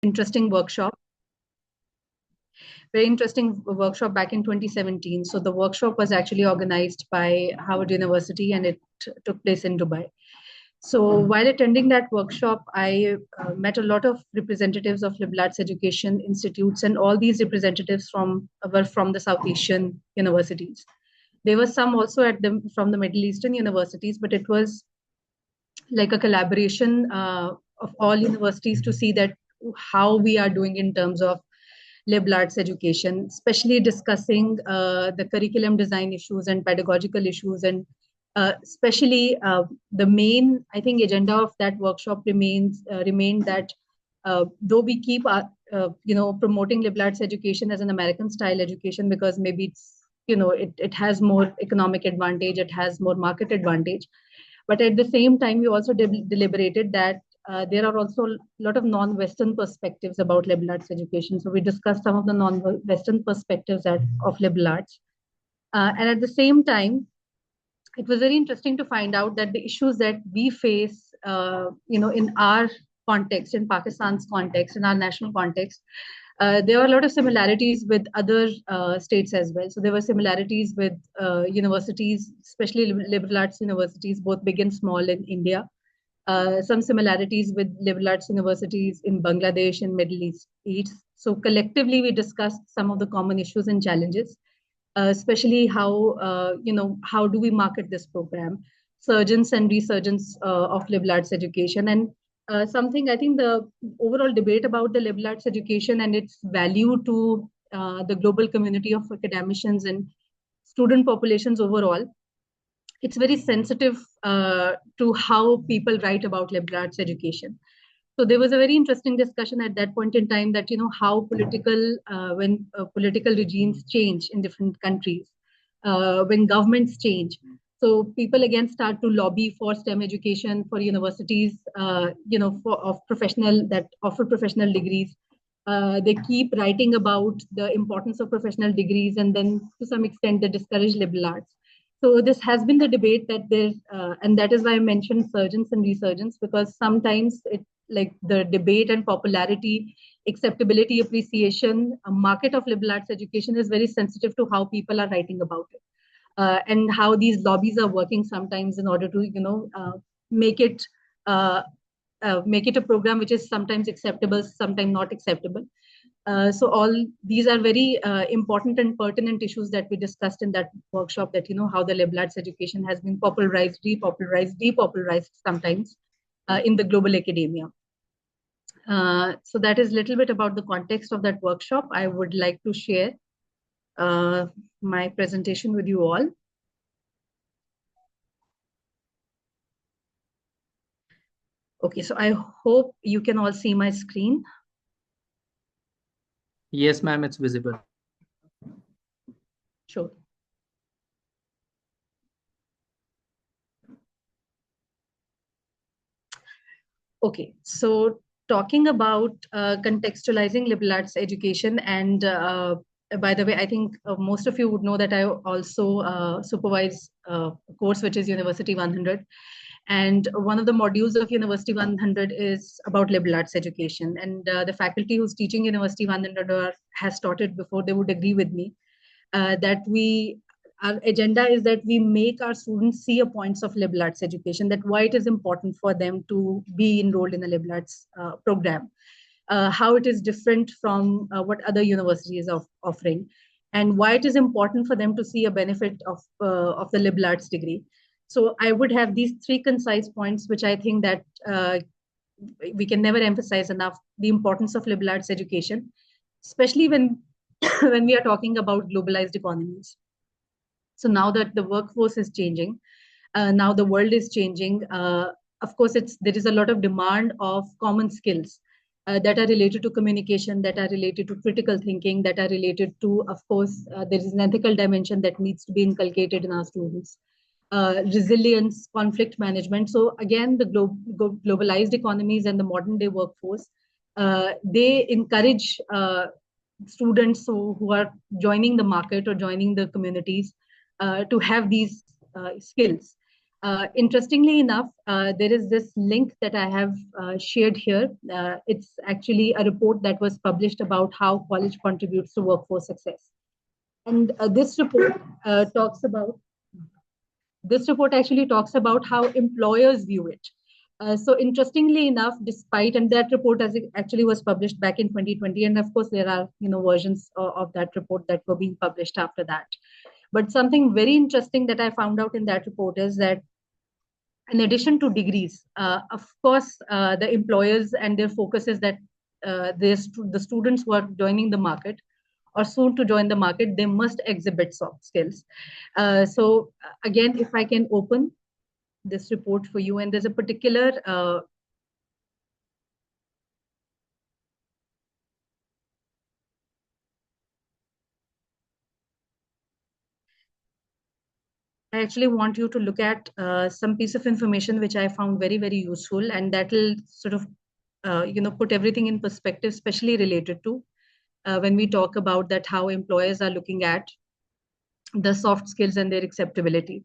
interesting workshop. Very interesting workshop back in 2017. So the workshop was actually organized by Howard University and it took place in Dubai. So while attending that workshop, I met a lot of representatives of liberal arts education institutes, and all these representatives were from the South Asian universities. There were some also from the Middle Eastern universities, but it was like a collaboration of all universities to see that how we are doing in terms of liberal arts education, especially discussing the curriculum design issues and pedagogical issues, and especially the main, I think, agenda of that workshop remained that though we keep promoting liberal arts education as an American style education because maybe it's it has more economic advantage, it has more market advantage, but at the same time we also deliberated that there are also a lot of non-Western perspectives about liberal arts education. So we discussed some of the non-Western perspectives of liberal arts. And at the same time, it was very interesting to find out that the issues that we face, in our context, in Pakistan's context, in our national context, there were a lot of similarities with other states as well. So there were similarities with universities, especially liberal arts universities, both big and small in India. Some similarities with liberal arts universities in Bangladesh and Middle East. So collectively, we discussed some of the common issues and challenges, especially how do we market this program, surgence and resurgence of liberal arts education, and something I think the overall debate about the liberal arts education and its value to the global community of academicians and student populations overall. It's very sensitive to how people write about liberal arts education. So there was a very interesting discussion at that point in time that how when political regimes change in different countries, when governments change, so people again start to lobby for STEM education, for universities, of professional that offer professional degrees. They keep writing about the importance of professional degrees, and then to some extent they discourage liberal arts. So this has been the debate that there's, and that is why I mentioned surgence and resurgence, because sometimes it like the debate and popularity, acceptability, appreciation, a market of liberal arts education is very sensitive to how people are writing about it, and how these lobbies are working sometimes in order to make it a program which is sometimes acceptable, sometimes not acceptable. So all these are very important and pertinent issues that we discussed in that workshop, that how the liberal arts education has been popularized, depopularized sometimes in the global academia. So that is a little bit about the context of that workshop. I would like to share my presentation with you all. Okay, so I hope you can all see my screen. Yes, ma'am, it's visible. Sure. Okay, so talking about contextualizing liberal arts education, and by the way, I think most of you would know that I also supervise a course which is University 100. And one of the modules of University 100 is about liberal arts education. And the faculty who's teaching University 100 has taught it before, they would agree with me that our agenda is that we make our students see a points of liberal arts education, that why it is important for them to be enrolled in a liberal arts program, how it is different from what other universities are offering, and why it is important for them to see a benefit of the liberal arts degree. So I would have these three concise points, which I think that we can never emphasize enough: the importance of liberal arts education, especially when when we are talking about globalized economies. So now that the workforce is changing, now the world is changing. Of course, there is a lot of demand of common skills that are related to communication, that are related to critical thinking, that are related to, of course, there is an ethical dimension that needs to be inculcated in our students. Resilience, conflict management. So again, the globalized economies and the modern day workforce, they encourage students who are joining the market or joining the communities to have these skills. Interestingly enough, there is this link that I have shared here. It's actually a report that was published about how college contributes to workforce success. And talks about this report actually talks about how employers view it. So interestingly enough, despite, and that report as it actually was published back in 2020, and of course there are versions of that report that were being published after that. But something very interesting that I found out in that report is that in addition to degrees, of course, the employers and their focus is that the students who are joining the market or soon to join the market, they must exhibit soft skills. Again, if I can open this report for you, and there's a particular I actually want you to look at some piece of information which I found very, very useful, and that will sort of put everything in perspective, especially related to when we talk about that how employers are looking at the soft skills and their acceptability.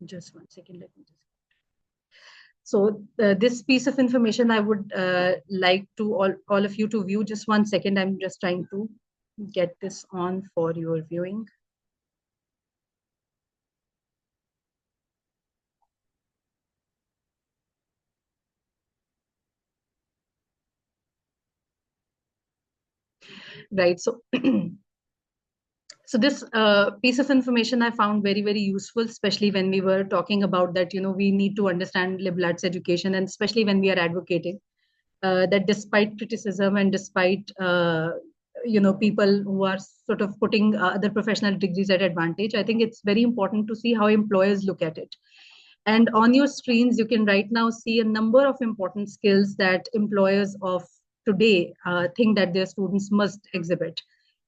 Just one second, let me just. So this piece of information I would like to all of you to view. Just one second, I'm just trying to get this on for your viewing. Right, so so this piece of information I found very, very useful, especially when we were talking about that, we need to understand liberal arts education, and especially when we are advocating that despite criticism and despite, people who are sort of putting other professional degrees at advantage, I think it's very important to see how employers look at it. And on your screens, you can right now see a number of important skills that employers of today think that their students must exhibit,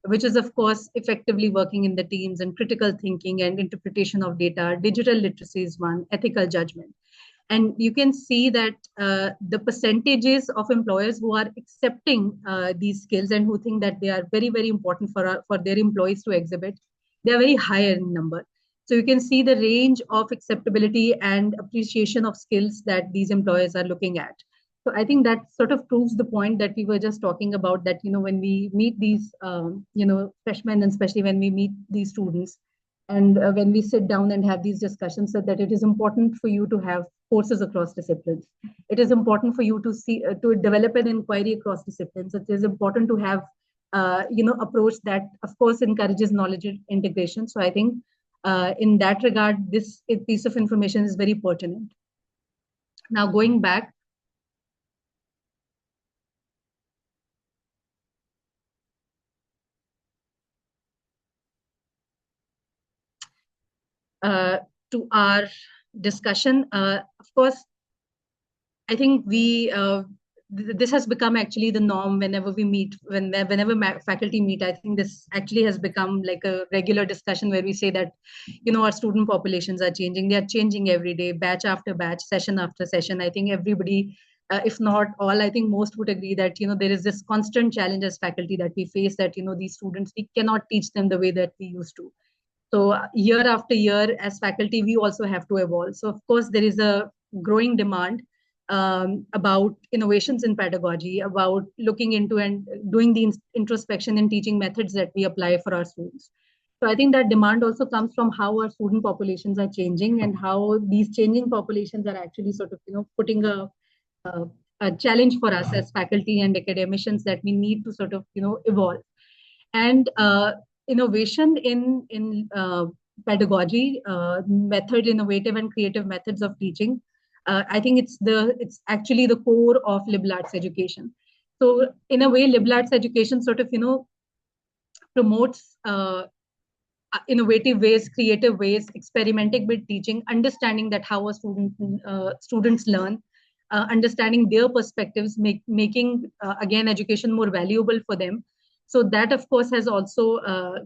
which is, of course, effectively working in the teams and critical thinking and interpretation of data. Digital literacy is one, ethical judgment. And you can see that the percentages of employers who are accepting these skills and who think that they are very, very important for their employees to exhibit, they are very higher in number. So you can see the range of acceptability and appreciation of skills that these employers are looking at. So I think that sort of proves the point that we were just talking about, that, when we meet these, freshmen, and especially when we meet these students, and when we sit down and have these discussions, that it is important for you to have courses across disciplines. It is important for you to see, to develop an inquiry across disciplines. It is important to have, approach that, of course, encourages knowledge integration. So I think in that regard, this piece of information is very pertinent. Now, going back, to our discussion, of course, I think this has become actually the norm whenever we meet, whenever faculty meet. I think this actually has become like a regular discussion where we say that, our student populations are changing. They are changing every day, batch after batch, session after session. I think everybody, if not all, I think most would agree that, there is this constant challenge as faculty that we face, that, these students, we cannot teach them the way that we used to. So year after year, as faculty, we also have to evolve. So of course, there is a growing demand about innovations in pedagogy, about looking into and doing the introspection and teaching methods that we apply for our students. So I think that demand also comes from how our student populations are changing, and how these changing populations are actually sort of, putting a challenge for us as faculty and academicians, that we need to sort of, evolve. And innovation in pedagogy, innovative and creative methods of teaching, I think it's actually the core of liberal arts education. So in a way, liberal arts education sort of, promotes innovative ways, creative ways, experimenting with teaching, understanding that how students learn, understanding their perspectives, making again education more valuable for them. So that, of course, has also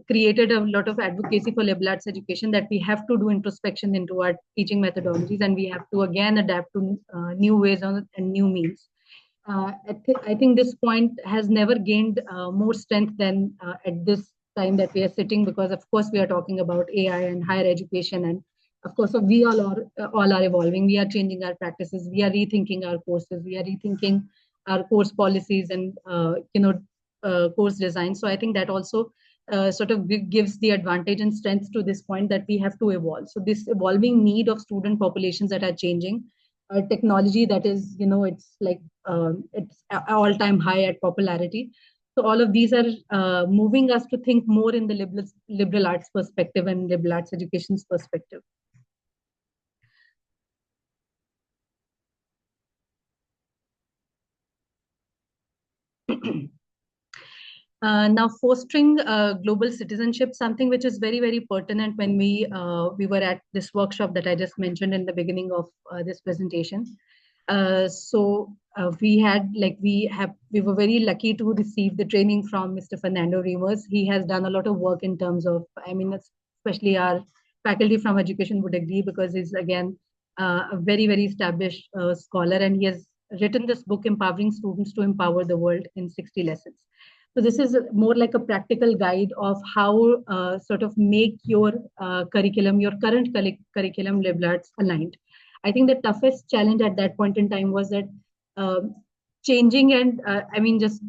created a lot of advocacy for liberal arts education, that we have to do introspection into our teaching methodologies, and we have to again adapt to new ways and new means. I think this point has never gained more strength than at this time that we are sitting, because of course we are talking about AI and higher education, and of course so we all are evolving. We are changing our practices. We are rethinking our courses. We are rethinking our course policies and course design. So I think that also sort of gives the advantage and strength to this point that we have to evolve. So this evolving need of student populations that are changing, technology that is, it's like it's all-time high at popularity. So all of these are moving us to think more in the liberal arts perspective and liberal arts education's perspective. Now, fostering global citizenship, something which is very, very pertinent when we were at this workshop that I just mentioned in the beginning of this presentation. We were very lucky to receive the training from Mr. Fernando Reimers. He has done a lot of work in terms of, I mean, especially our faculty from education would agree, because he's again a very, very established scholar, and he has written this book, Empowering Students to Empower the World in 60 Lessons. So this is more like a practical guide of how sort of make your curriculum, your current curriculum, liberal arts aligned. I think the toughest challenge at that point in time was that changing and just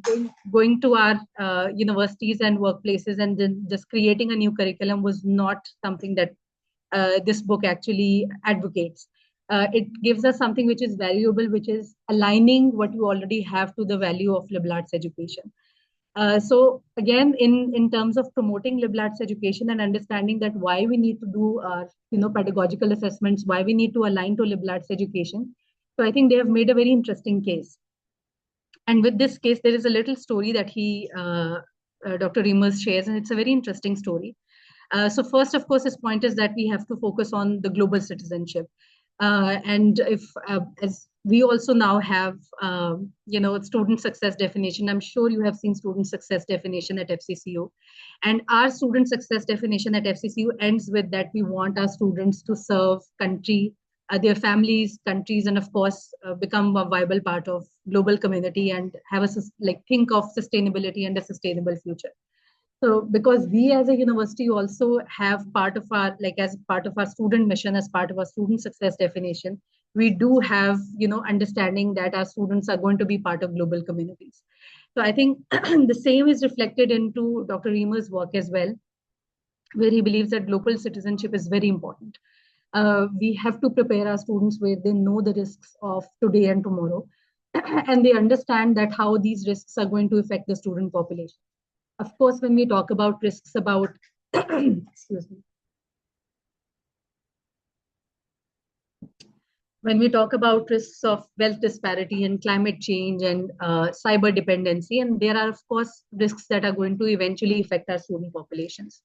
going to our universities and workplaces and then just creating a new curriculum was not something that this book actually advocates. It gives us something which is valuable, which is aligning what you already have to the value of liberal arts education. So again, in terms of promoting liberal arts education and understanding that why we need to do our pedagogical assessments, why we need to align to liberal arts education. So I think they have made a very interesting case. And with this case, there is a little story that Dr. Reimers shares, and it's a very interesting story. So first, of course, his point is that we have to focus on the global citizenship. And as we also now have, student success definition. I'm sure you have seen student success definition at FCCU. And our student success definition at FCCU ends with that we want our students to serve country, their families, countries, and of course, become a viable part of global community and have think of sustainability and a sustainable future. So because we as a university also have part of our, as part of our student mission, as part of our student success definition, we do have, understanding that our students are going to be part of global communities. So I think the same is reflected into Dr. Reimers' work as well, where he believes that global citizenship is very important. We have to prepare our students where they know the risks of today and tomorrow, and they understand that how these risks are going to affect the student population. Of course, when we talk about risks about, excuse me. When we talk about risks of wealth disparity and climate change and cyber dependency, and there are, of course, risks that are going to eventually affect our student populations.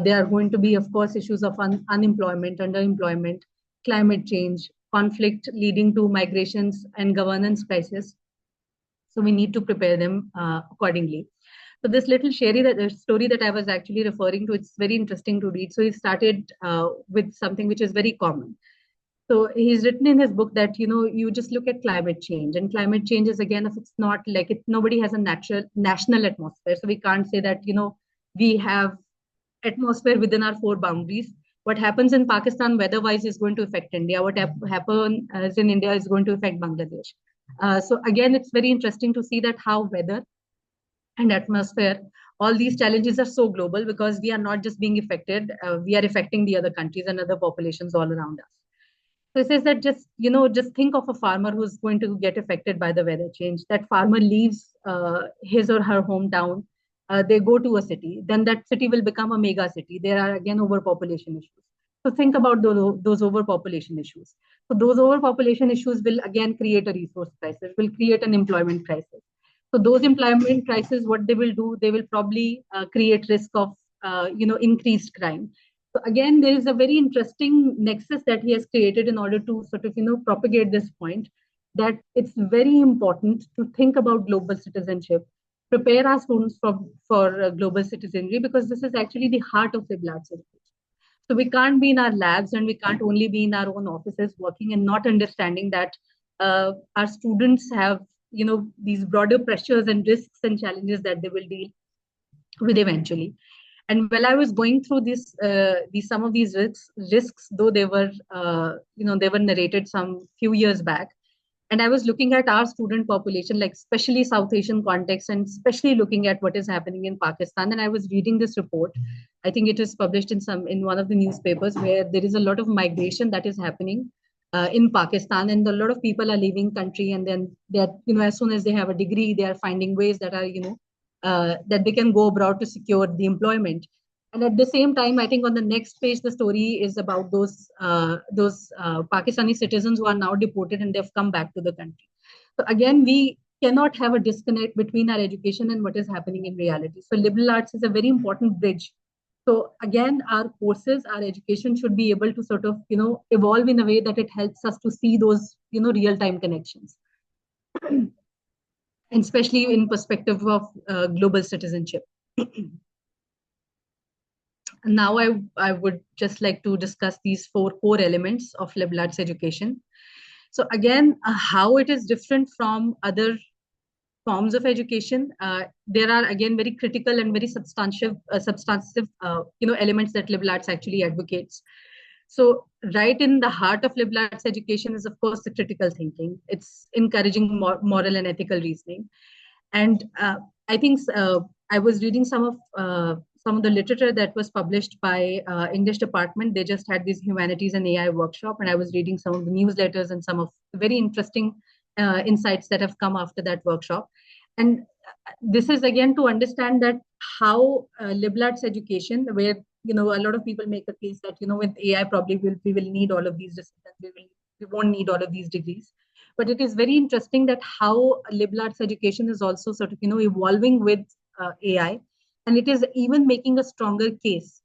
There are going to be, of course, issues of unemployment, underemployment, climate change, conflict leading to migrations and governance crisis. So we need to prepare them accordingly. So this little story that I was actually referring to, it's very interesting to read. So he started with something which is very common. So he's written in his book that, you just look at climate change, and climate change is, again, if it's not like it, nobody has a national atmosphere. So we can't say that, we have atmosphere within our four boundaries. What happens in Pakistan weather-wise is going to affect India. What happens in India is going to affect Bangladesh. So again, it's very interesting to see that how weather and atmosphere, all these challenges are so global, because we are not just being affected, we are affecting the other countries and other populations all around us. So it says that just think of a farmer who's going to get affected by the weather change. That farmer leaves his or her hometown, they go to a city, then that city will become a mega city. There are again overpopulation issues. So think about those overpopulation issues. So those overpopulation issues will again create a resource crisis, will create an employment crisis. So those employment crises, what they will do, they will probably create risk of increased crime. So again, there is a very interesting nexus that he has created in order to sort of propagate this point, that it's very important to think about global citizenship, prepare our students for global citizenry, because this is actually the heart of liberal arts education. So we can't be in our labs and we can't only be in our own offices working and not understanding that our students have these broader pressures and risks and challenges that they will deal with eventually. And while I was going through some of these risks, though they were narrated some few years back, and I was looking at our student population, like especially South Asian context, and especially looking at what is happening in Pakistan. And I was reading this report. I think it is published in one of the newspapers, where there is a lot of migration that is happening in Pakistan, and a lot of people are leaving country, and then they're, as soon as they have a degree, they are finding ways that are, that they can go abroad to secure the employment. And at the same time, I think on the next page, the story is about those Pakistani citizens who are now deported and they've come back to the country. So again, we cannot have a disconnect between our education and what is happening in reality. So liberal arts is a very important bridge. So again, our courses, our education should be able to sort of, evolve in a way that it helps us to see those, real-time connections, and especially in perspective of global citizenship. Now I would just like to discuss these 4 core elements of liberal arts education. So again, how it is different from other forms of education. There are again very critical and very substantive elements that liberal arts actually advocates. So right in the heart of liberal arts education is, of course, the critical thinking. It's encouraging moral and ethical reasoning. And I think I was reading some of the literature that was published by English department. They just had this humanities and AI workshop, and I was reading some of the newsletters and some of the very interesting insights that have come after that workshop. And this is again to understand that how liberal arts education, where a lot of people make a case that with AI probably we will need all of these disciplines, we won't need all of these degrees. But it is very interesting that how liberal arts education is also sort of evolving with AI, and it is even making a stronger case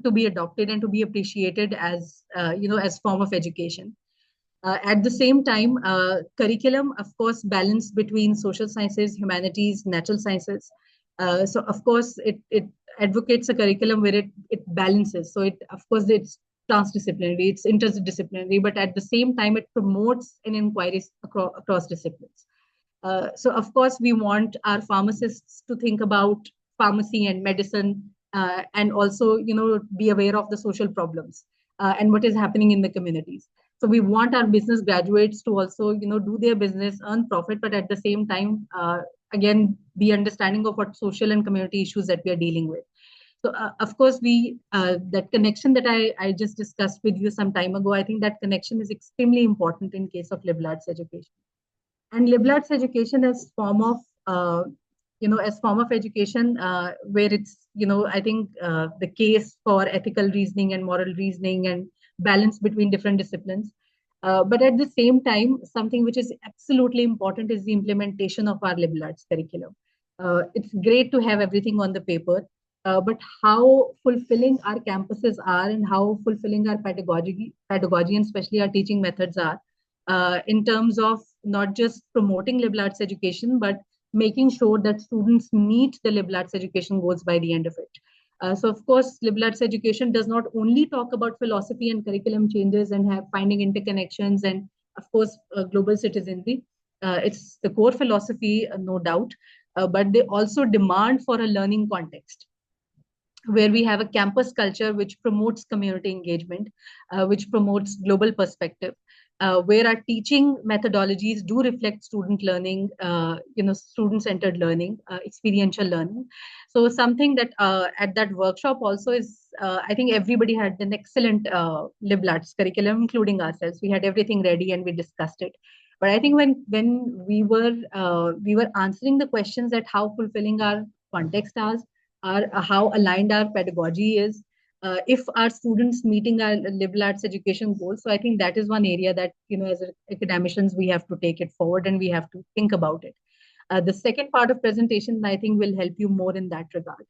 to be adopted and to be appreciated as as form of education. At the same time, curriculum, of course, balance between social sciences, humanities, natural sciences. So, of course, it advocates a curriculum where it balances. So, of course, it's transdisciplinary, it's interdisciplinary, but at the same time, it promotes an inquiry across disciplines. So, of course, we want our pharmacists to think about pharmacy and medicine, and also, be aware of the social problems and what is happening in the communities. So we want our business graduates to also, do their business, earn profit, but at the same time, again, be understanding of what social and community issues that we are dealing with. So, of course, that connection that I just discussed with you some time ago, I think that connection is extremely important in case of liberal arts education. And liberal arts education as form of, education, where it's, I think the case for ethical reasoning and moral reasoning and balance between different disciplines. But at the same time, something which is absolutely important is the implementation of our liberal arts curriculum. It's great to have everything on the paper, but how fulfilling our campuses are and how fulfilling our pedagogy and especially our teaching methods are, in terms of not just promoting liberal arts education, but making sure that students meet the liberal arts education goals by the end of it. So, of course, liberal arts education does not only talk about philosophy and curriculum changes and finding interconnections and, of course, global citizenry. It's the core philosophy, no doubt, but they also demand for a learning context where we have a campus culture which promotes community engagement, which promotes global perspective, where our teaching methodologies do reflect student learning, student-centered learning, experiential learning. So something that at that workshop also is, I think everybody had an excellent liberal arts curriculum, including ourselves. We had everything ready and we discussed it. But I think when we were answering the questions that how fulfilling our context is, how aligned our pedagogy is, if our students meeting our liberal arts education goals. So I think that is one area that, as academicians, we have to take it forward and we have to think about it. The second part of presentation, I think, will help you more in that regard.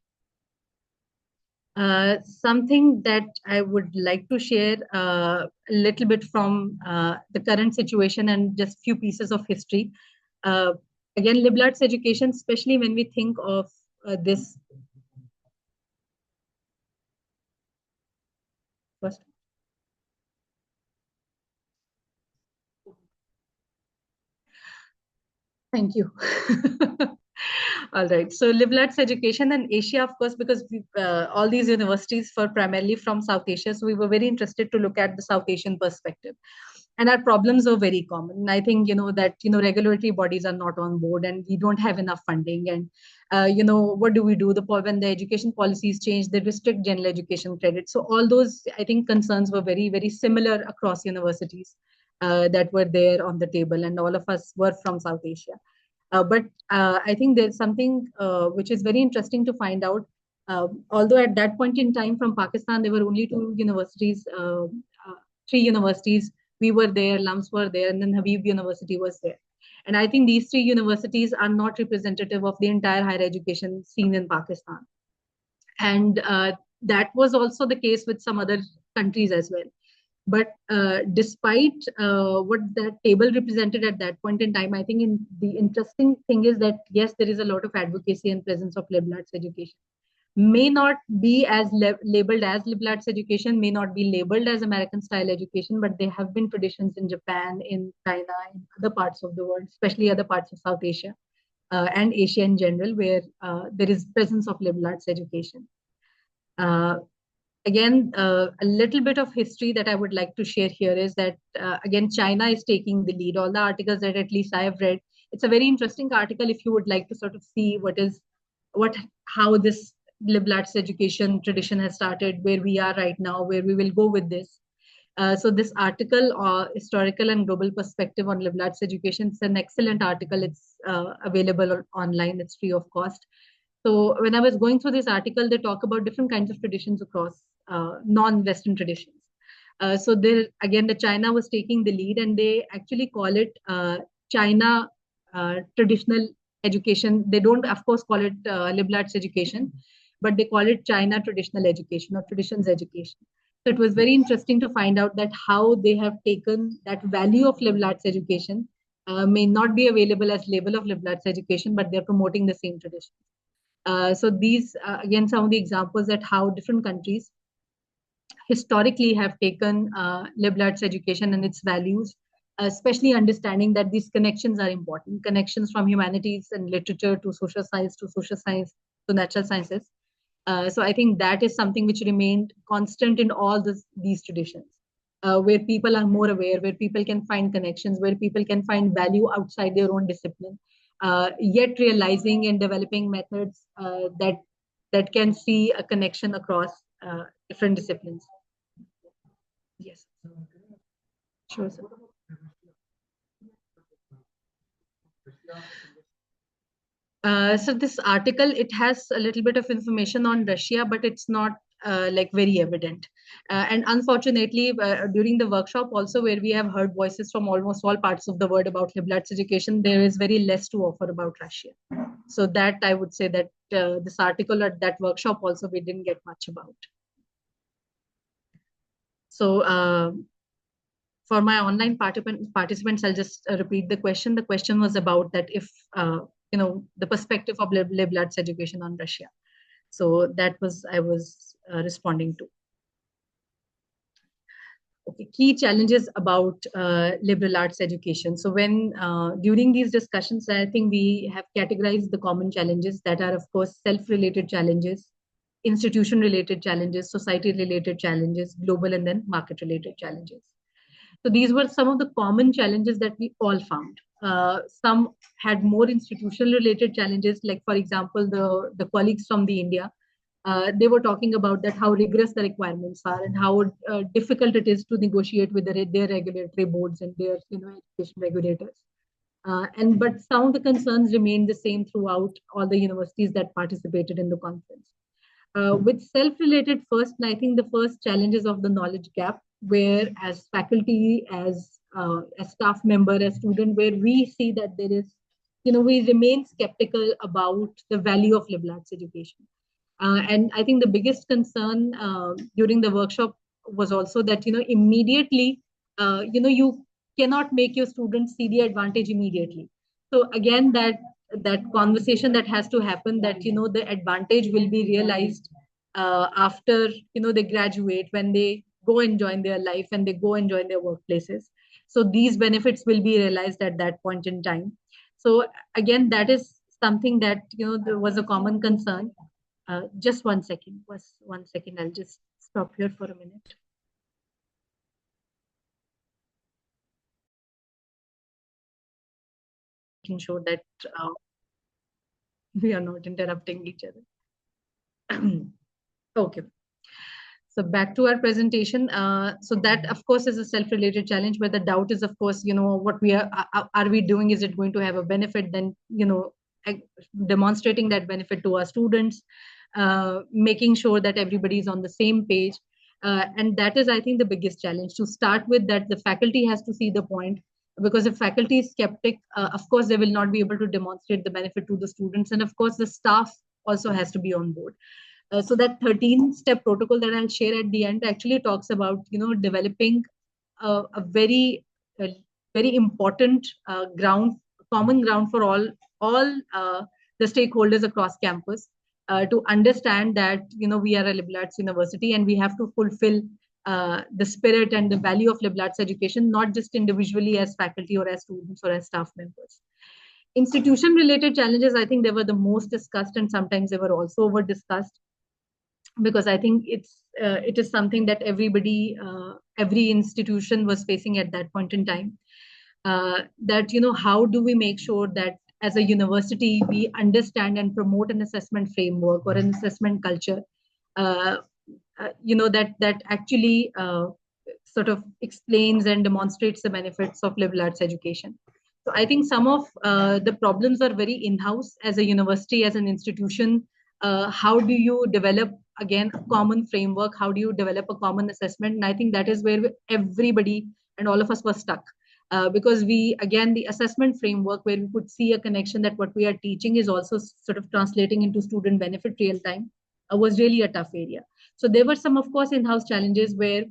Something that I would like to share a little bit from the current situation and just few pieces of history. Again, liberal arts education, especially when we think of this. First. Thank you. All right. So liberal arts education in Asia, of course, because all these universities were primarily from South Asia. So we were very interested to look at the South Asian perspective. And our problems are very common. And I think, that, regulatory bodies are not on board and we don't have enough funding. And, what do we do? When the education policies change, they restrict general education credit. So all those, I think, concerns were very, very similar across universities that were there on the table. And all of us were from South Asia. But I think there's something which is very interesting to find out. Although at that point in time from Pakistan, there were only two universities, three universities. We were there, LUMS were there, and then Habib University was there. And I think these three universities are not representative of the entire higher education scene in Pakistan. And that was also the case with some other countries as well. But despite what that table represented at that point in time, I think the interesting thing is that, yes, there is a lot of advocacy and presence of liberal arts education. May not be as labeled as liberal arts education, may not be labeled as American style education, but there have been traditions in Japan, in China, in other parts of the world, especially other parts of South Asia and Asia in general, where there is presence of liberal arts education. Again, a little bit of history that I would like to share here is that, again, China is taking the lead. All the articles that at least I have read, it's a very interesting article if you would like to sort of see how this liberal arts education tradition has started, where we are right now, where we will go with this. So this article, Historical and Global Perspective on Liberal Arts Education, it's an excellent article. It's available online. It's free of cost. So when I was going through this article, they talk about different kinds of traditions across non-Western traditions. So there, again, the China was taking the lead, and they actually call it China traditional education. They don't, of course, call it liberal arts education, but they call it China traditional education or traditions education. So it was very interesting to find out that how they have taken that value of liberal arts education may not be available as label of liberal arts education, but they're promoting the same tradition. So these, again, some of the examples that how different countries historically have taken liberal arts education and its values, especially understanding that these connections are important, connections from humanities and literature to social science to natural sciences. So I think that is something which remained constant in all these traditions, where people are more aware, where people can find connections, where people can find value outside their own discipline, yet realizing and developing methods that can see a connection across different disciplines. Yes. Sure, sir. So this article, it has a little bit of information on Russia, but it's not like very evident. And unfortunately, during the workshop also, where we have heard voices from almost all parts of the world about liberal arts education, there is very less to offer about Russia. So that I would say that this article at that workshop also, we didn't get much about. So for my online participants, I'll just repeat the question. The question was about that if, the perspective of liberal arts education on Russia. So that was, I was responding to. Okay, key challenges about liberal arts education. So when, during these discussions, I think we have categorized the common challenges that are, of course, self-related challenges, institution-related challenges, society-related challenges, global and then market-related challenges. So these were some of the common challenges that we all found. Some had more institutional related challenges, like, for example, the colleagues from the India, they were talking about that how rigorous the requirements are and how difficult it is to negotiate with their regulatory boards and their education regulators. But some of the concerns remained the same throughout all the universities that participated in the conference. With self-related first, I think the first challenge is of the knowledge gap, where as faculty, as staff member, as student, where we see that there is, we remain skeptical about the value of liberal arts education. And I think the biggest concern during the workshop was also that, immediately, you cannot make your students see the advantage immediately. So again, that conversation that has to happen, that, the advantage will be realized after, they graduate, when they go and join their life and they go and join their workplaces. So these benefits will be realized at that point in time. So again, that is something that, there was a common concern. Just 1 second, I'll just stop here for a minute. Making sure that we are not interrupting each other. Okay. So back to our presentation. So that, of course, is a self-related challenge where the doubt is, of course, what we are we doing? Is it going to have a benefit? Then, demonstrating that benefit to our students, making sure that everybody is on the same page. And that is, I think, the biggest challenge. To start with, that the faculty has to see the point, because if faculty is skeptic, of course, they will not be able to demonstrate the benefit to the students. And of course, the staff also has to be on board. So that 13-step protocol that I'll share at the end actually talks about, developing a very, very important common ground for all the stakeholders across campus, to understand that, we are a liberal arts university and we have to fulfill the spirit and the value of liberal arts education, not just individually as faculty or as students or as staff members. Institution-related challenges, I think they were the most discussed, and sometimes they were also over discussed, because I think it is something that every institution was facing at that point in time. That, how do we make sure that as a university we understand and promote an assessment framework or an assessment culture, that actually sort of explains and demonstrates the benefits of liberal arts education. So I think some of the problems are very in-house as a university, as an institution. How do you develop, again, a common framework? How do you develop a common assessment? And I think that is where everybody and all of us were stuck. Because the assessment framework, where we could see a connection that what we are teaching is also sort of translating into student benefit real time, was really a tough area. So there were some, of course, in-house challenges where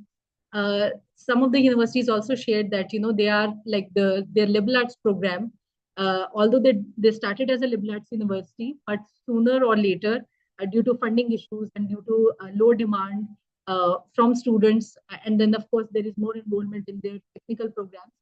some of the universities also shared that, they are like their liberal arts program, although they started as a liberal arts university, but sooner or later, due to funding issues and due to low demand from students, and then of course there is more enrollment in their technical programs,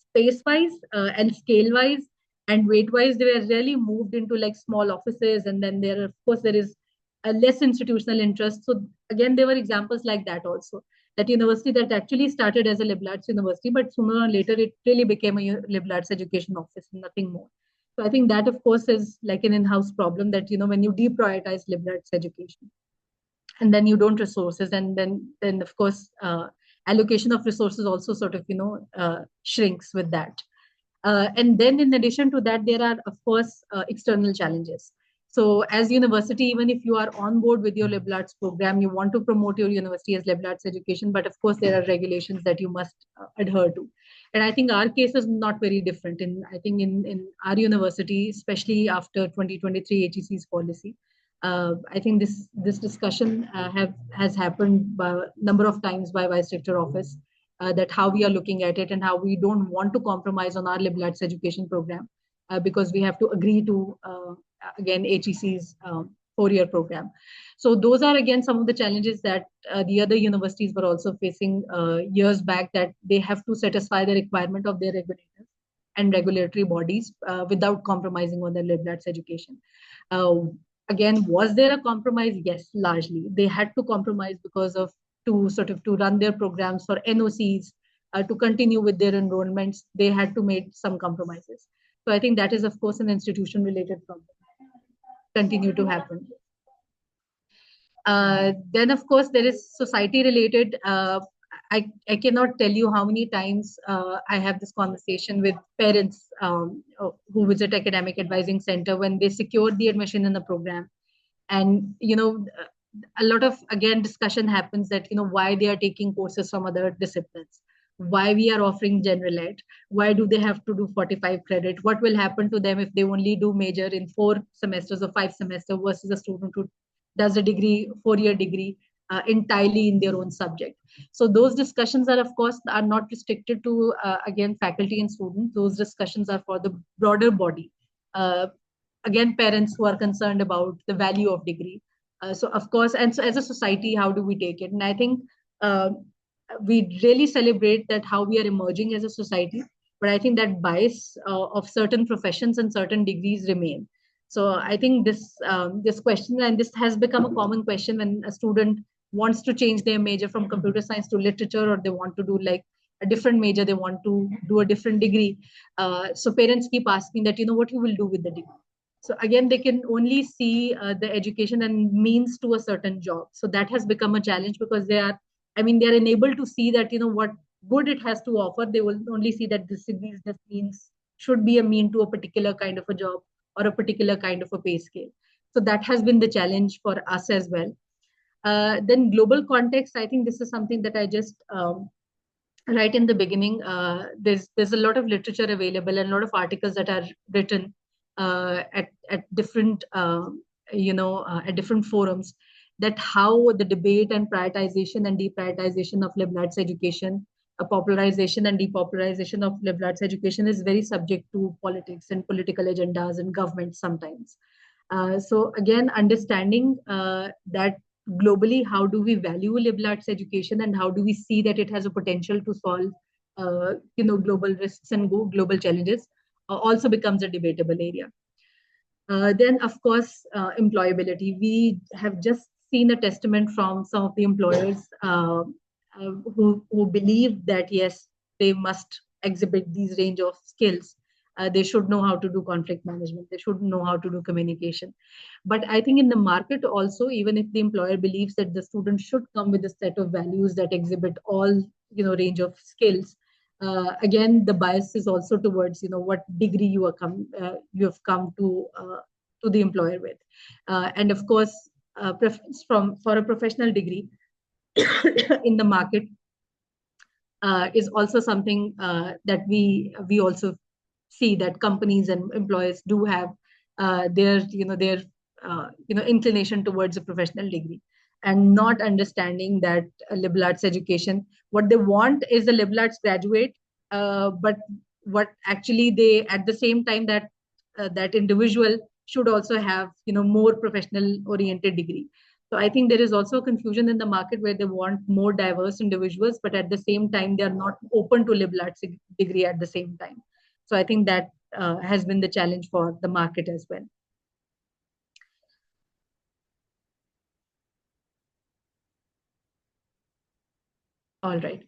space-wise and scale-wise and weight-wise, they were really moved into like small offices, and then of course there is a less institutional interest. So again, there were examples like that also. That university that actually started as a liberal arts university, but sooner or later it really became a liberal arts education office and nothing more. So I think that, of course, is like an in-house problem, that, when you deprioritize liberal arts education and then you don't resources, and then of course, allocation of resources also sort of, shrinks with that. And then in addition to that, there are, of course, external challenges. So as university, even if you are on board with your liberal arts program, you want to promote your university as liberal arts education, but of course there are regulations that you must adhere to. And I think our case is not very different. I think in our university, especially after 2023 HEC's policy, I think this discussion has happened by a number of times by Vice Rector Office, that how we are looking at it and how we don't want to compromise on our liberal arts education program, because we have to agree to, again, HEC's 4-year program. So those are, again, some of the challenges that the other universities were also facing years back, that they have to satisfy the requirement of their regulators and regulatory bodies without compromising on their liberal arts education. Again, was there a compromise? Yes, largely. They had to compromise because of to run their programs for NOCs, to continue with their enrollments, they had to make some compromises. So I think that is, of course, an institution-related problem. Continue to happen. Then, of course, there is society-related. I cannot tell you how many times I have this conversation with parents who visit academic advising center when they secured the admission in the program. And, a lot of, again, discussion happens that, why they are taking courses from other disciplines, why we are offering general ed, why do they have to do 45 credit, what will happen to them if they only do major in 4 semesters or 5 semesters versus a student who does a degree, 4-year degree, entirely in their own subject. So those discussions are, of course, are not restricted to, again, faculty and students. Those discussions are for the broader body. Again, parents who are concerned about the value of degree. So of course, and so as a society, how do we take it? And I think we really celebrate that how we are emerging as a society, but I think that bias of certain professions and certain degrees remain. So I think this question, and this has become a common question when a student wants to change their major from computer science to literature, or they want to do like a different major, they want to do a different degree. So parents keep asking that, what you will do with the degree. So again, they can only see the education and means to a certain job. So that has become a challenge, because they are unable to see that, what good it has to offer. They will only see that this degree just means should be a mean to a particular kind of a job or a particular kind of a pay scale. So that has been the challenge for us as well. Then global context, I think this is something that I just right in the beginning, there's a lot of literature available and a lot of articles that are written at different at different forums, that how the debate and prioritization and deprioritization of liberal arts education, a popularization and depopularization of liberal arts education is very subject to politics and political agendas and governments sometimes. So again, understanding that globally, how do we value liberal arts education, and how do we see that it has a potential to solve, global risks and global challenges, also becomes a debatable area. Then, of course, employability. We have just seen a testament from some of the employers who believe that, yes, they must exhibit these range of skills. They should know how to do conflict management. They should know how to do communication. But I think in the market also, even if the employer believes that the student should come with a set of values that exhibit all, range of skills, again, the bias is also towards, what degree you have come to the employer with. And of course, preference for a professional degree in the market is also something that we also see that companies and employers do have their inclination towards a professional degree, and not understanding that liberal arts education, what they want is a liberal arts graduate, but what actually they, at the same time, that individual should also have more professional oriented degree. So I think there is also a confusion in the market where they want more diverse individuals, but at the same time, they are not open to liberal arts degree at the same time. So I think that has been the challenge for the market as well. All right.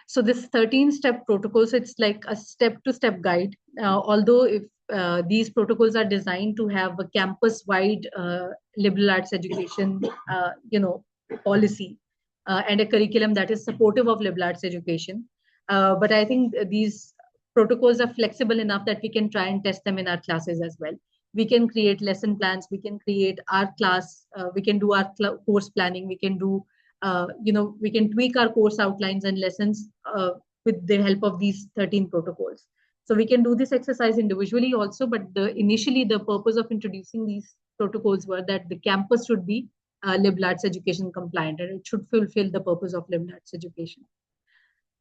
So this 13-step protocol, so it's like a step-to-step guide. Although if these protocols are designed to have a campus-wide liberal arts education, policy and a curriculum that is supportive of liberal arts education. But I think these protocols are flexible enough that we can try and test them in our classes as well. We can create lesson plans. We can create our class. We can do our course planning. We can do we can tweak our course outlines and lessons with the help of these 13 protocols. So we can do this exercise individually also, but initially the purpose of introducing these protocols were that the campus should be liberal arts education compliant, and it should fulfill the purpose of liberal arts education.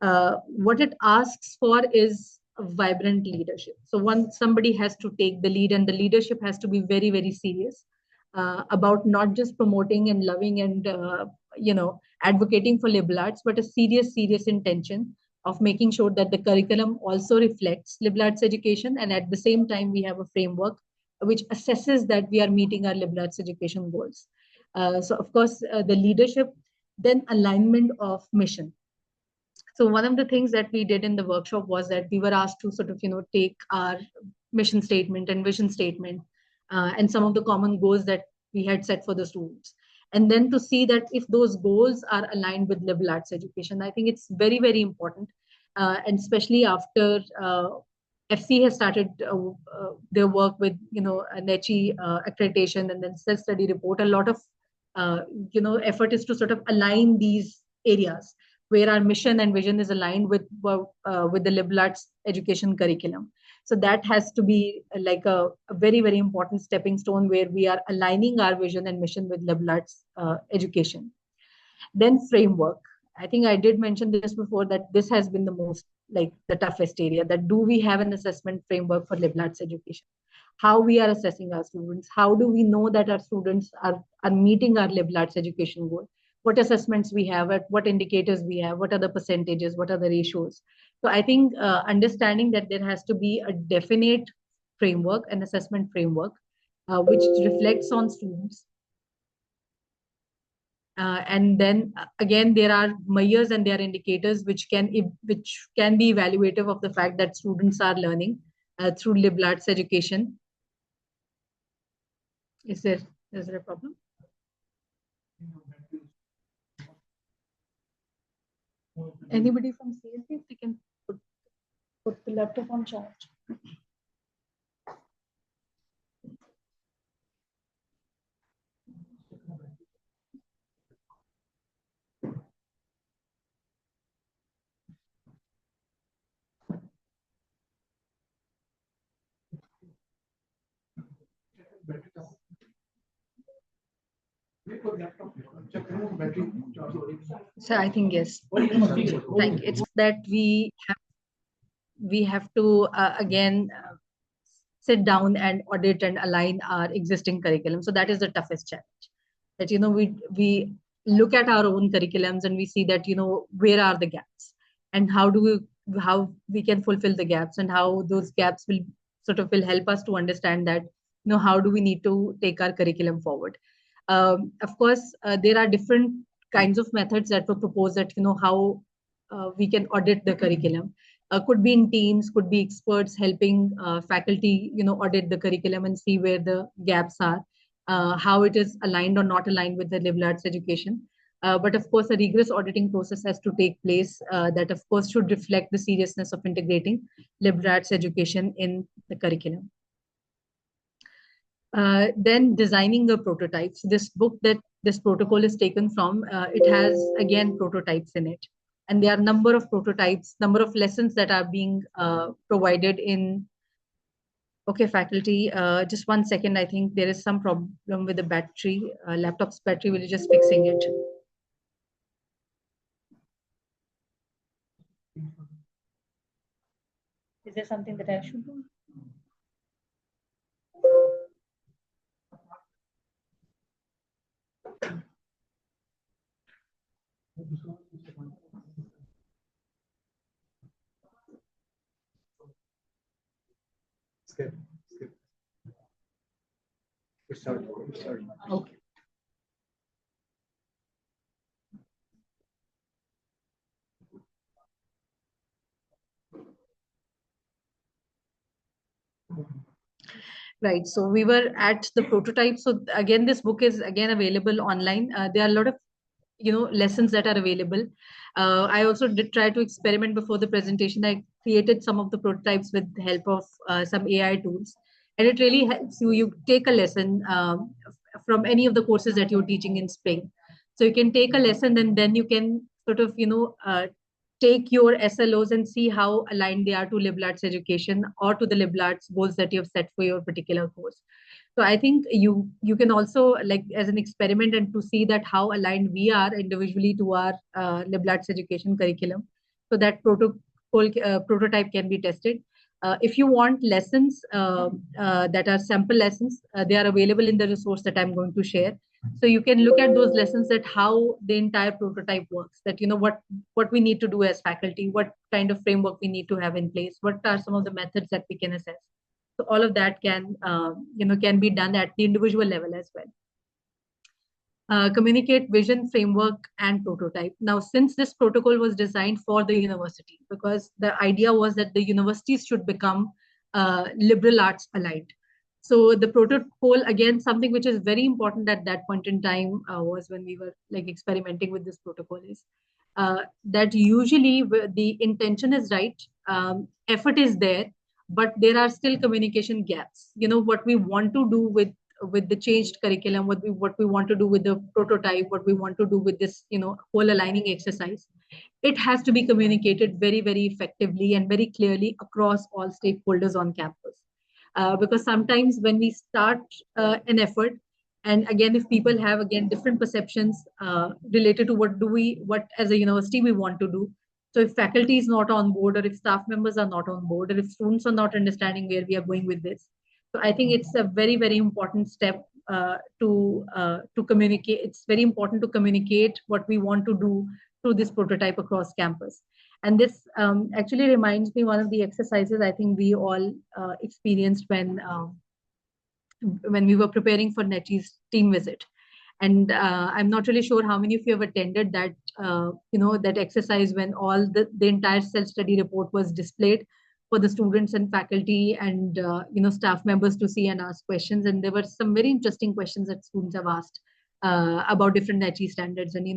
What it asks for is a vibrant leadership. So somebody has to take the lead, and the leadership has to be very, very serious about not just promoting and loving and advocating for liberal arts, but a serious intention of making sure that the curriculum also reflects liberal arts education, and at the same time we have a framework which assesses that we are meeting our liberal arts education goals. So of course, the leadership, then alignment of mission. So one of the things that we did in the workshop was that we were asked to sort of take our mission statement and vision statement and some of the common goals that we had set for the students, and then to see that if those goals are aligned with liberal arts education. I think it's very, very important, and especially after FC has started their work with NECHI accreditation and then self-study report. A lot of effort is to sort of align these areas where our mission and vision is aligned with the liberal arts education curriculum. So that has to be like a very, very important stepping stone where we are aligning our vision and mission with liberal arts education. Then framework. I think I did mention this before, that this has been the most the toughest area, that do we have an assessment framework for liberal arts education? How we are assessing our students? How do we know that our students are meeting our liberal arts education goal? What assessments we have, what indicators we have, what are the percentages, what are the ratios? So I think understanding that there has to be a definite framework, an assessment framework, which reflects on students. And then again, there are measures and there are indicators which can be evaluative of the fact that students are learning through liberal arts education. Is there a problem? Anybody from CSC, if they can put the laptop on charge. So I think yes. Thank you. It's that we have to again sit down and audit and align our existing curriculum. So that is the toughest challenge. That we look at our own curriculums and we see that where are the gaps and how we can fulfill the gaps and how those gaps will help us to understand that how do we need to take our curriculum forward. Of course, there are different kinds of methods that were proposed that how we can audit the curriculum. Could be in teams, could be experts helping faculty, audit the curriculum and see where the gaps are, how it is aligned or not aligned with the liberal arts education. But of course, a rigorous auditing process has to take place that, of course, should reflect the seriousness of integrating liberal arts education in the curriculum. Then designing the prototypes. This book that this protocol is taken from, it has, again, prototypes in it. And there are number of prototypes, number of lessons that are being provided in. Okay, faculty, just 1 second. I think there is some problem with the battery, laptop's battery. We're just fixing it. Is there something that I should do? Skip. Start. Okay. Right. So we were at the prototype. So again, this book is again available online. There are a lot of lessons that are available. I also did try to experiment before the presentation. I created some of the prototypes with the help of some AI tools, and it really helps you. You take a lesson from any of the courses that you're teaching in spring. So you can take a lesson and then you can sort of take your SLOs and see how aligned they are to liberal arts education or to the liberal arts goals that you have set for your particular course. So I think you can also, like, as an experiment and to see that how aligned we are individually to our liberal arts education curriculum. So that prototype can be tested. If you want lessons that are sample lessons, they are available in the resource that I'm going to share. So you can look at those lessons, that how the entire prototype works, that what we need to do as faculty, what kind of framework we need to have in place, what are some of the methods that we can assess. So all of that can be done at the individual level as well. Communicate vision, framework, and prototype. Now, since this protocol was designed for the university, because the idea was that the universities should become liberal arts aligned. So the protocol, again, something which is very important at that point in time was when we were like experimenting with this protocol is that usually the intention is right, effort is there, but there are still communication gaps. What we want to do with the changed curriculum, what we want to do with the prototype, what we want to do with this whole aligning exercise, it has to be communicated very, very effectively and very clearly across all stakeholders on campus. Because sometimes when we start an effort, and again, if people have again different perceptions related to what as a university we want to do. So if faculty is not on board, or if staff members are not on board, or if students are not understanding where we are going with this, so I think it's a very, very important step to communicate. It's very important to communicate what we want to do through this prototype across campus. And this actually reminds me one of the exercises I think we all experienced when we were preparing for Netty's team visit. And I'm not really sure how many of you have attended that, that exercise when all the entire self-study report was displayed for the students and faculty and, staff members to see and ask questions. And there were some very interesting questions that students have asked about different Netty standards. And,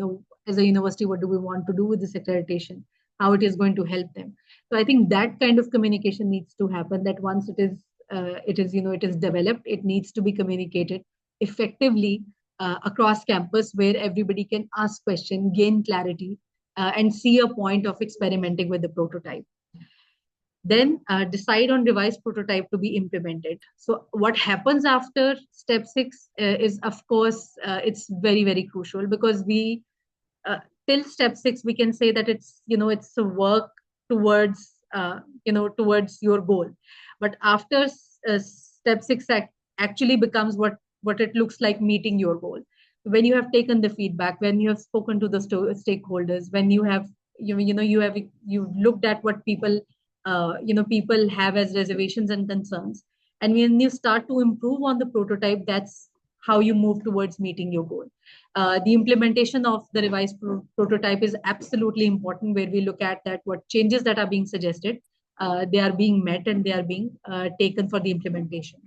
as a university, what do we want to do with this accreditation? How it is going to help them. So I think that kind of communication needs to happen, that once it is developed, it needs to be communicated effectively across campus, where everybody can ask questions, gain clarity, and see a point of experimenting with the prototype. Then decide on revised prototype to be implemented. So what happens after step 6 is, of course, it's very, very crucial, because we till step 6 we can say that it's a work towards towards your goal. But after step 6 actually becomes what it looks like meeting your goal, when you have taken the feedback, when you have spoken to the stakeholders, when you have you've looked at what people have as reservations and concerns, and when you start to improve on the prototype, that's how you move towards meeting your goal. The implementation of the revised prototype is absolutely important, where we look at that what changes that are being suggested, they are being met and they are being taken for the implementation.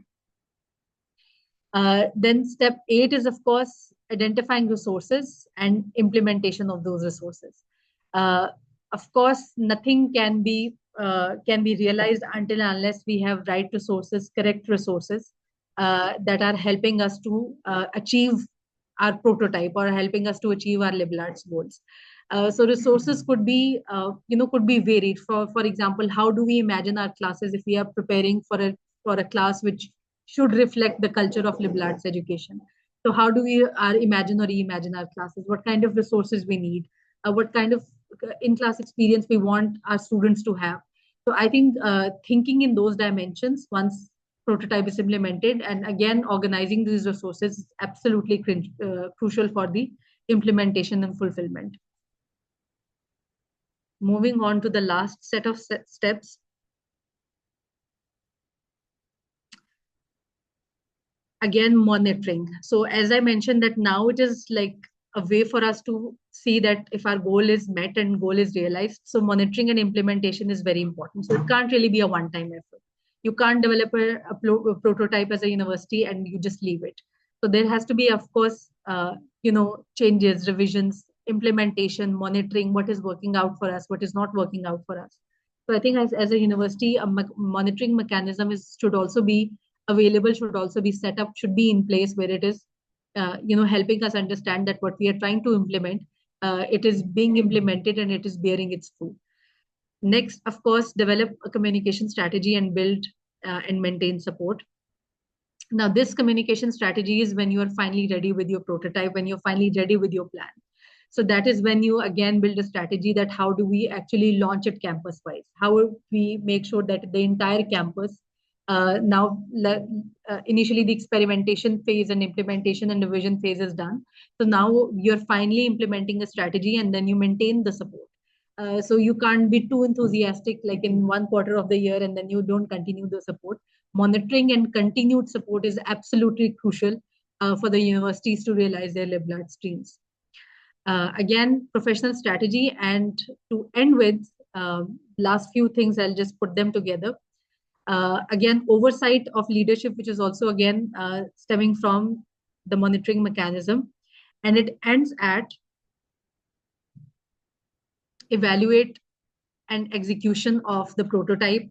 Then step 8 is, of course, identifying resources and implementation of those resources. Of course, nothing can be realized until unless we have right resources, correct resources that are helping us to achieve our prototype, or helping us to achieve our liberal arts goals. So resources could be varied. For example, how do we imagine our classes if we are preparing for a class which should reflect the culture of liberal arts education? So how do we imagine or reimagine our classes? What kind of resources we need? What kind of in-class experience we want our students to have? So I think thinking in those dimensions once prototype is implemented, and again organizing these resources, is absolutely crucial for the implementation and fulfillment. Moving on to the last set of steps. Again, monitoring. So as I mentioned, that now it is like a way for us to see that if our goal is met and goal is realized. So monitoring and implementation is very important. So it can't really be a one-time effort. You can't develop a prototype as a university and you just leave it. So there has to be, of course, changes, revisions, implementation, monitoring, what is working out for us, what is not working out for us. So I think as a university, a monitoring mechanism should also be available, should also be set up, should be in place, where it is helping us understand that what we are trying to implement, it is being implemented and it is bearing its fruit. Next, of course, develop a communication strategy and build and maintain support. Now, this communication strategy is when you are finally ready with your prototype, when you're finally ready with your plan. So that is when you again build a strategy that how do we actually launch it campus wise? How will we make sure that the entire campus initially the experimentation phase and implementation and revision phase is done. So now you're finally implementing a strategy and then you maintain the support. So you can't be too enthusiastic like in one quarter of the year and then you don't continue the support. Monitoring and continued support is absolutely crucial for the universities to realize their liberal arts streams. Again, professional strategy, and to end with last few things, I'll just put them together. Again, oversight of leadership, which is also again stemming from the monitoring mechanism, and it ends at evaluate and execution of the prototype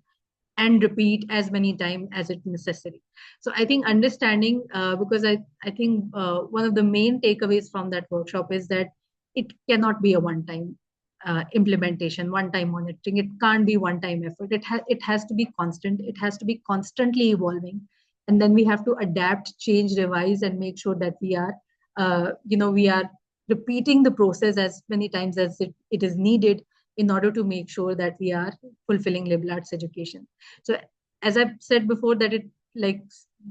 and repeat as many times as it's necessary. So I think understanding, because I think one of the main takeaways from that workshop is that it cannot be a one-time implementation, one-time monitoring. It can't be one-time effort. It has to be constant. It has to be constantly evolving. And then we have to adapt, change, revise, and make sure that we are, we are repeating the process as many times as it is needed in order to make sure that we are fulfilling liberal arts education. So as I've said before, that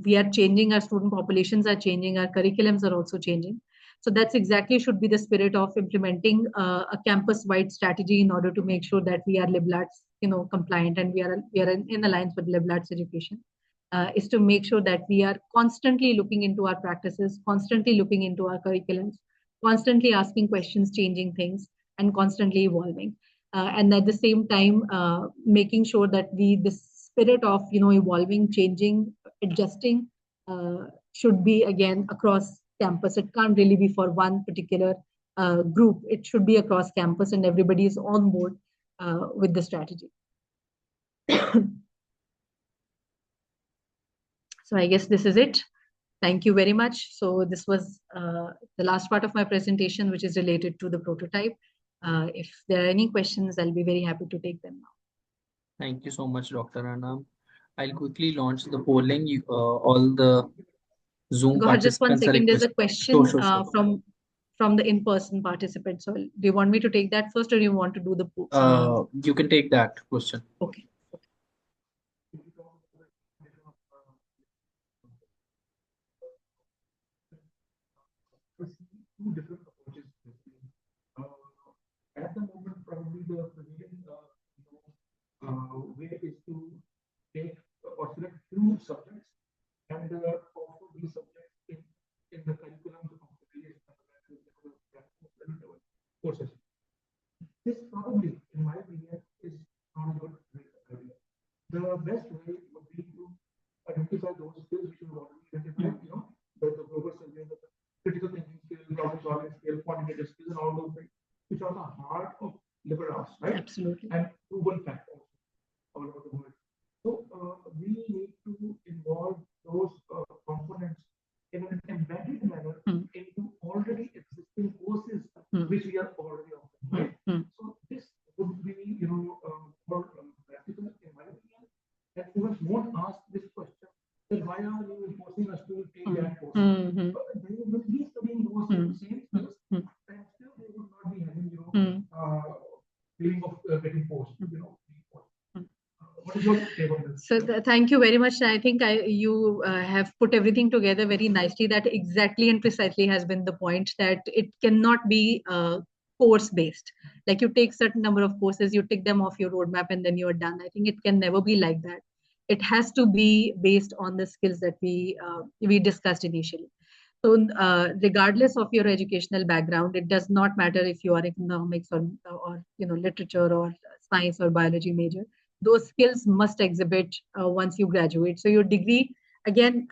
we are changing, our student populations are changing, our curriculums are also changing. So that's exactly should be the spirit of implementing a campus-wide strategy in order to make sure that we are liberal arts, compliant, and we are in alliance with liberal arts education. Is to make sure that we are constantly looking into our practices, constantly looking into our curriculums, constantly asking questions, changing things, and constantly evolving. And at the same time, making sure that the spirit of evolving, changing, adjusting should be again across campus. It can't really be for one particular group. It should be across campus, and everybody is on board with the strategy. So I guess this is it. Thank you very much. So this was the last part of my presentation, which is related to the prototype. If there are any questions, I'll be very happy to take them now. Thank you so much, Dr. Anam. I'll quickly launch the polling. All the Zoom Go ahead, just one second. There's a question Sure. from the in-person participants. So do you want me to take that first, or do you want to do the you can take that question. Okay. Two different approaches. At the moment, probably the prevailing way is to take or select few subjects and offer these subjects in the curriculum of the various courses. This probably, in my opinion, is not a good idea. The best way would be to identify those skills which you already identified, the global survey, the critical thinking skills, problem solving skills, quantitative skills, and all those things, which are the heart of liberal arts, right? Absolutely. And proven fact also all over the world. So we need to involve those components in an embedded manner into already existing courses which we are already offering, right? So this would be, more practical in my opinion. And students won't ask this question: that why are you forcing us to take that course? They will be studying those same skills, and still they would not be having, feeling of getting forced, What is your take on this? So thank you very much. I think you have put everything together very nicely. That exactly and precisely has been the point, that it cannot be course based. Like you take certain number of courses, you tick them off your roadmap, and then you are done. I think it can never be like that. It has to be based on the skills that we discussed initially. So regardless of your educational background, it does not matter if you are economics or literature or science or biology major. Those skills must exhibit once you graduate. So your degree, again,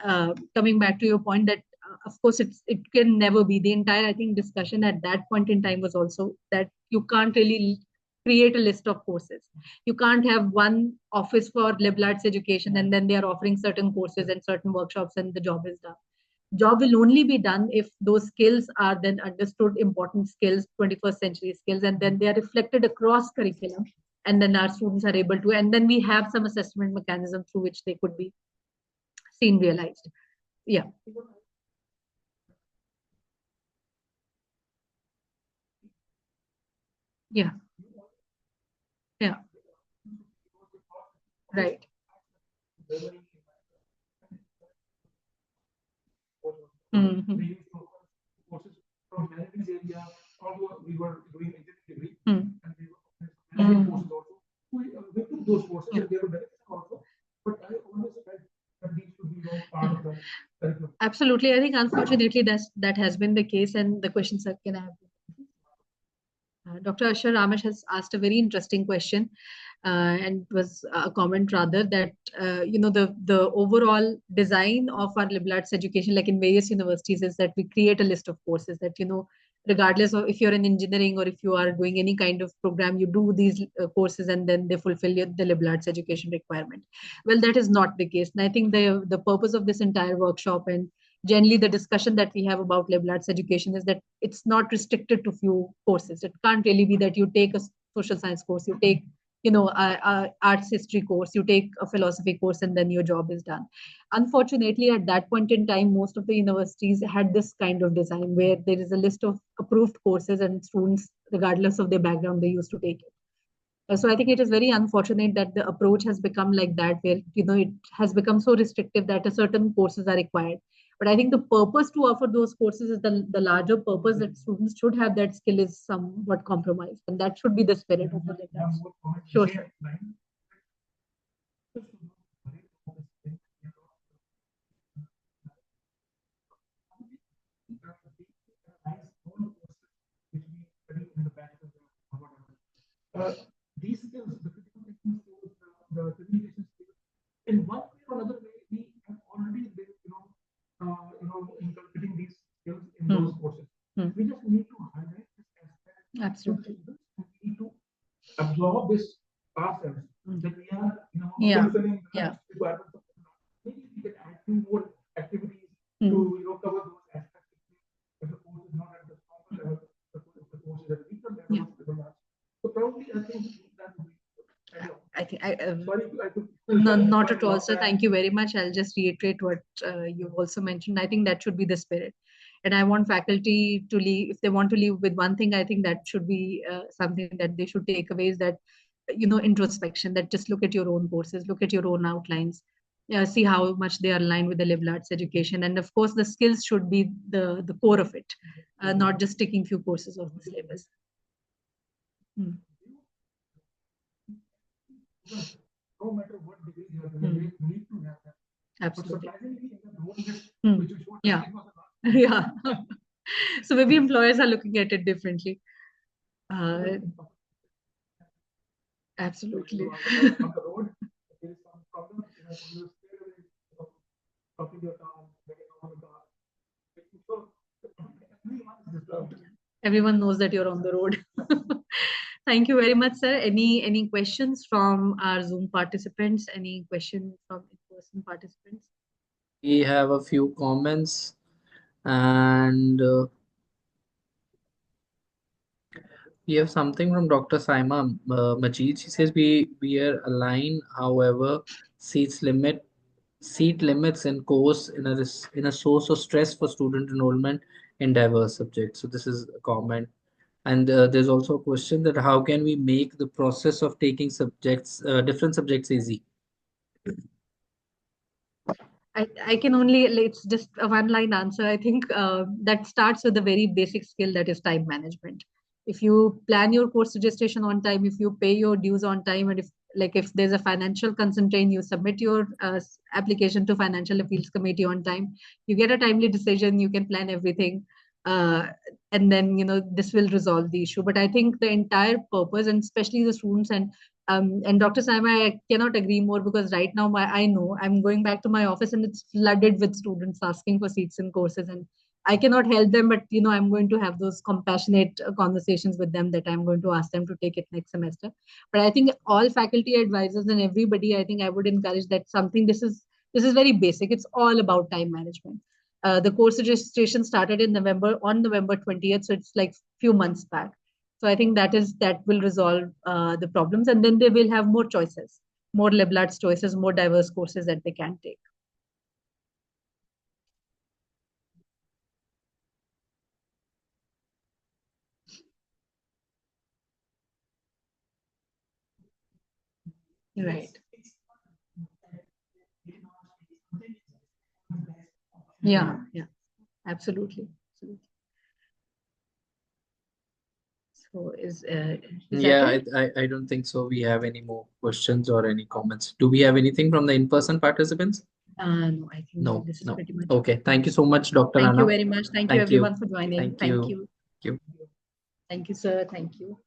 coming back to your point that of course it can never be the entire, I think, discussion at that point in time was also that you can't really create a list of courses. You can't have one office for liberal arts education and then they are offering certain courses and certain workshops and the job is done. Job will only be done if those skills are then understood, important skills, 21st century skills, and then they are reflected across curriculum. And then our students are able to, and then we have some assessment mechanism through which they could be seen, realized. Yeah. Yeah. Yeah. Right. Courses from humanities area, although we were doing engineering degree, and we were courses also. We took those courses and they were beneficial also. But I always felt that these should be part of the curriculum. Absolutely. I think unfortunately that has been the case. And the question, sir, can I have Dr. Ashar Ramesh has asked a very interesting question, and it was a comment rather that the overall design of our liberal arts education, like in various universities, is that we create a list of courses that regardless of if you're in engineering or if you are doing any kind of program, you do these courses and then they fulfill the liberal arts education requirement. Well, that is not the case, and I think the purpose of this entire workshop and generally the discussion that we have about liberal arts education is that it's not restricted to few courses. It can't really be that you take a social science course, you take a arts history course, you take a philosophy course, and then your job is done. Unfortunately, at that point in time, most of the universities had this kind of design where there is a list of approved courses and students, regardless of their background, they used to take it. So I think it is very unfortunate that the approach has become like that, where it has become so restrictive that a certain courses are required. But I think the purpose to offer those courses is the larger purpose that students should have that skill is somewhat compromised. And that should be the spirit of the lectures. Sure. These skills, the critical thinking skills, the communication skills, in one way or another way, we have already been, inculcating these skills in those courses. We just need to highlight this aspect. Absolutely. We need to absorb this ourselves that we are, fulfilling Yeah. requirements of the law. Maybe we can add few more activities to, cover those aspects. If the course is not at the stronger level, the course is at a weaker level. So probably I think that would be good. I think Sorry, no, not at all, sir. Thank you very much. I'll just reiterate what you've also mentioned. I think that should be the spirit. And I want faculty to leave, if they want to leave with one thing, I think that should be something that they should take away is that, introspection, that just look at your own courses, look at your own outlines, see how much they are aligned with the liberal arts education. And of course, the skills should be the core of it, not just taking few courses of the syllabus. No matter what degree you have, you need to have that. Absolutely. Yeah. Yeah. So maybe employers are looking at it differently. Absolutely. On the road, there is some problem. You stay away, stopping your car, getting on the car. So Everyone knows that you're on the road. Thank you very much, sir. Any questions from our Zoom participants? Any questions from in-person participants? We have a few comments, and we have something from Dr. Saima Majid. She says we are aligned, however, seat limits in course in a source of stress for student enrollment in diverse subjects. So this is a comment. And there's also a question that how can we make the process of taking different subjects easy? I can only, it's just a one-line answer. I think that starts with a very basic skill, that is time management. If you plan your course registration on time, if you pay your dues on time, and if there's a financial constraint, you submit your application to Financial Appeals Committee on time, you get a timely decision, you can plan everything. And then, this will resolve the issue. But I think the entire purpose, and especially the students and Dr. Saima, I cannot agree more, because right now I know I'm going back to my office and it's flooded with students asking for seats in courses, and I cannot help them, but I'm going to have those compassionate conversations with them that I'm going to ask them to take it next semester. But I think all faculty advisors and everybody, I think I would encourage that this is very basic. It's all about time management. The course registration started on November 20th, so it's like few months back. So I think that will resolve the problems, and then they will have more choices, more liberal arts choices, more diverse courses that they can take. Right. Yeah, absolutely. So Yeah, I don't think so. We have any more questions or any comments. Do we have anything from the in-person participants? No, I think No, this is no. pretty much. Okay, thank you so much, Dr. Thank you Rana. very much. Thank you Thank you. everyone for joining. Thank Thank you. you. Thank you. Thank you, sir. Thank you.